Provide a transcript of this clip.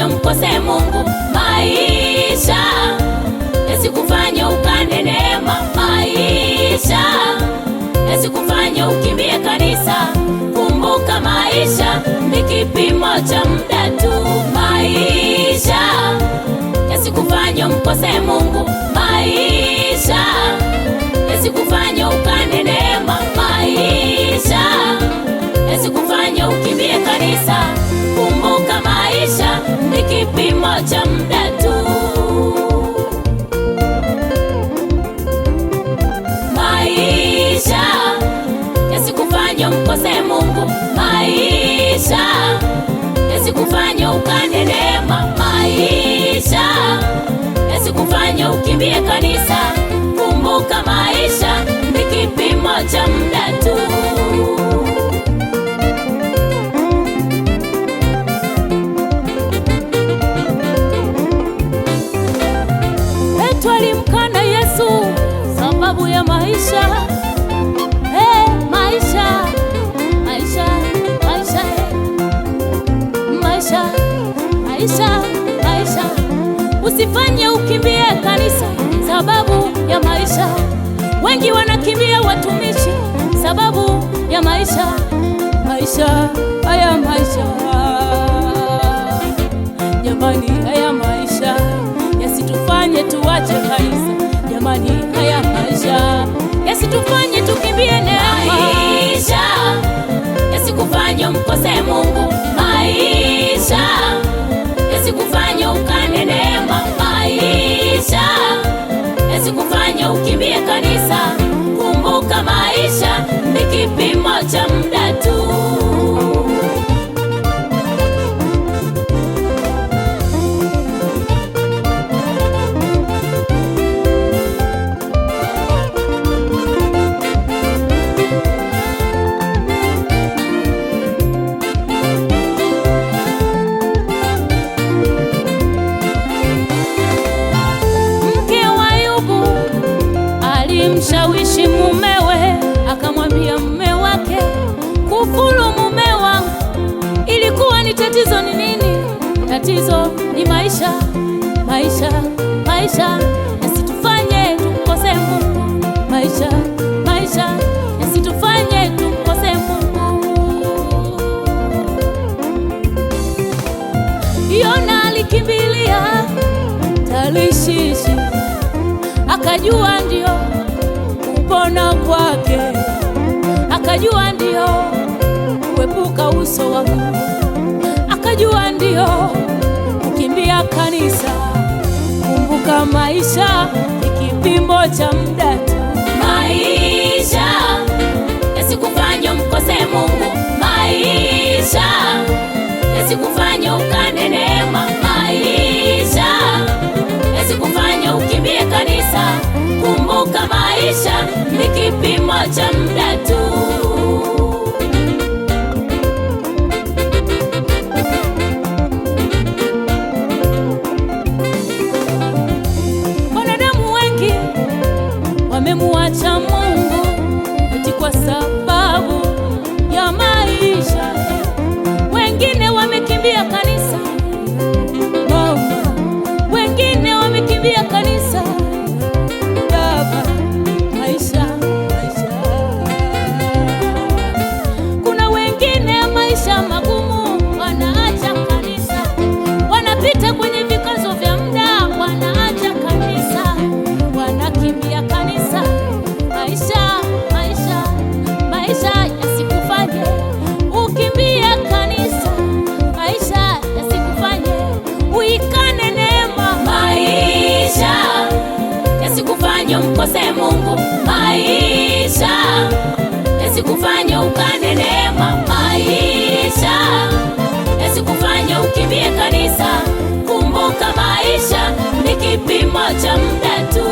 yasikufanye mkose Mungu. Maisha yasikufanye ukane neema. Maisha yasikufanye ukimbie kanisa. Kumbuka maisha ni kipimo cha muda tu. Maisha yasikufanye mkose Mungu. Maisha yasikufanye ukane neema. Maisha yasikufanye ukimbie kanisa. Kumbuka maisha ni kipimo cha muda tu. Maisha yasikufanye mkose Mungu. Maisha yasikufanye ukane neema. Maisha yasikufanye ukimbie kanisa. Kumbuka maisha ni kipimo cha muda tu. Petro alimkana Yesu sababu ya maisha. Maisha, maisha, maisha, maisha, maisha, maisha. Usifanye ukimbie kanisa sababu ya maisha. Wengi wanakimbia watumishi sababu ya maisha. Maisha, haya maisha, jamani, haya maisha yasitufanye tuache kanisa. Jamani, haya maisha yasitufanye tukimbie neema. Maisha yasikufanye mkose Mungu. Maisha yasikufanye ukane neema. Maisha yasikufanye ukimbie kanisa. Kumbuka maisha ni kipimo cha muda tu. Mshawishi mumewe akamwambia mume wake, kufuru mume wangu. Ilikuwa ni tatizo ni nini? Tatizo ni maisha. Maisha, maisha yasitufanye tumkose Mungu. Maisha, maisha yasitufanye tumkose Mungu. Yona alikimbilia Tarishishi, akajua ndio kupona kwake, akajua ndio kuepuka uso wa Mungu, akajua ndio kukimbia kanisa. Kumbuka maisha ni kipimo cha muda tu. Maisha yasikufanye mkose Mungu. Maisha yasikufanye ukane neema. Maisha yasikufanye ukimbie kanisa. Kumbuka maisha ni kipimo cha muda tu. Wanadamu wengi wamemuacha Mungu eti kwa sababu ya maisha. Wengine wamekimbia kanisa. Mama, wengine wamekimbia kanisa. Baba, maisha, maisha. Kuna wengine maisha magumu, wanaacha kanisa. Wanapita kwenye vikazo vya muda, wanaacha kanisa, wanakimbia kanisa. Maisha, maisha, maisha yasikufanye ukimbie kanisa. Maisha yasikufanye uikane neema. Maisha yasikufanye mkose Mungu. Maisha yasikufanye ukane neema. Maisha yasikufanye ukimbie kanisa. Kumbuka maisha ni kipimo cha muda tu.